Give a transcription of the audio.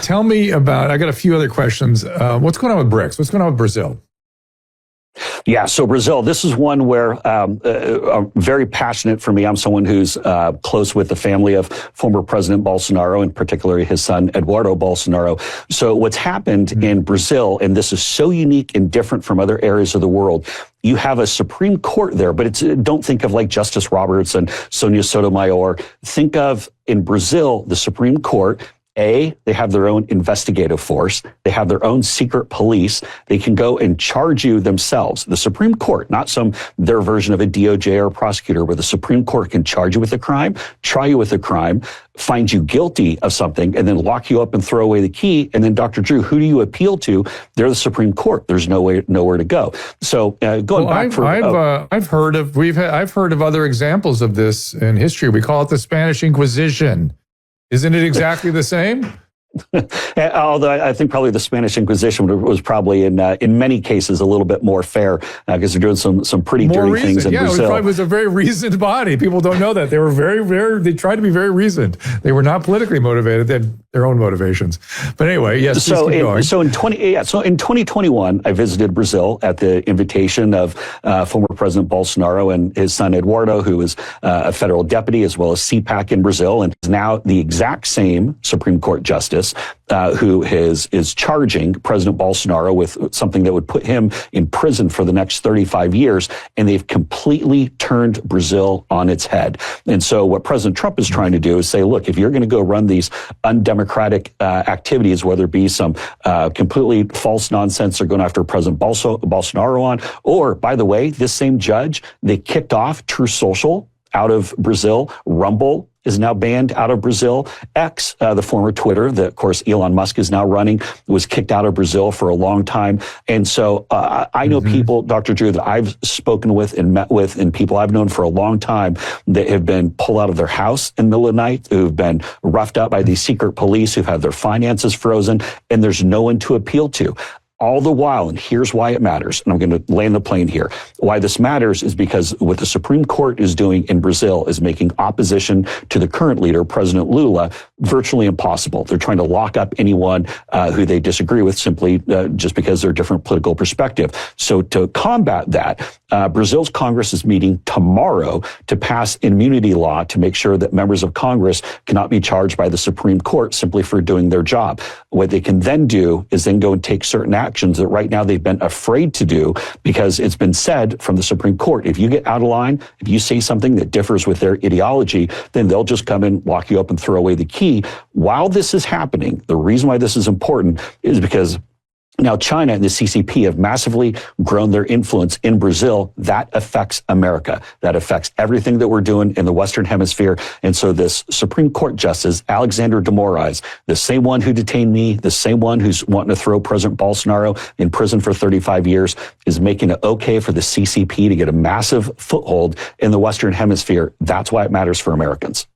tell me about, I got a few other questions. What's going on with BRICS? What's going on with Brazil? Yeah, so Brazil, this is one where very passionate for me. I'm someone who's close with the family of former President Bolsonaro, and particularly his son, Eduardo Bolsonaro. So what's happened in Brazil, and this is so unique and different from other areas of the world, you have a Supreme Court there, but don't think of like Justice Roberts and Sonia Sotomayor. Think of, in Brazil, the Supreme Court. They have their own investigative force. They have their own secret police. They can go and charge you themselves. The Supreme Court, not their version of a DOJ or a prosecutor, where the Supreme Court can charge you with a crime, try you with a crime, find you guilty of something, and then lock you up and throw away the key. And then, Dr. Drew, who do you appeal to? They're the Supreme Court. There's nowhere to go. So going back I've heard of other examples of this in history. We call it the Spanish Inquisition. Isn't it exactly the same? Although I think probably the Spanish Inquisition was probably in many cases a little bit more fair, because they're doing some pretty dirty things in Brazil. It was a very reasoned body. People don't know that. They were they tried to be very reasoned. They were not politically motivated. They had their own motivations. But anyway, yes, so in 2021, I visited Brazil at the invitation of former President Bolsonaro and his son Eduardo, who was a federal deputy as well as CPAC in Brazil, and is now the exact same Supreme Court justice who is charging President Bolsonaro with something that would put him in prison for the next 35 years. And they've completely turned Brazil on its head. And so what President Trump is trying to do is say, look, if you're going to go run these undemocratic activities, whether it be some completely false nonsense they're going after President Bolsonaro on, or, by the way, this same judge, they kicked off True Social out of Brazil. Rumble is now banned out of Brazil. X, the former Twitter, that of course Elon Musk is now running, was kicked out of Brazil for a long time. And so I know people, Dr. Drew, that I've spoken with and met with, and people I've known for a long time that have been pulled out of their house in the middle of the night, who've been roughed out by these secret police, who've had their finances frozen, and there's no one to appeal to. All the while, and here's why it matters, and I'm going to land the plane here. Why this matters is because what the Supreme Court is doing in Brazil is making opposition to the current leader, President Lula, virtually impossible. They're trying to lock up anyone who they disagree with simply just because they're a different political perspective. So to combat that, Brazil's Congress is meeting tomorrow to pass an immunity law to make sure that members of Congress cannot be charged by the Supreme Court simply for doing their job. What they can then do is then go and take certain actions that right now they've been afraid to do, because it's been said from the Supreme Court, if you get out of line, if you say something that differs with their ideology, then they'll just come and lock you up and throw away the key. While this is happening, the reason why this is important is because now China and the CCP have massively grown their influence in Brazil. That affects America. That affects everything that we're doing in the Western Hemisphere. And so this Supreme Court Justice, Alexandre de Moraes, the same one who detained me, the same one who's wanting to throw President Bolsonaro in prison for 35 years, is making it okay for the CCP to get a massive foothold in the Western Hemisphere. That's why it matters for Americans.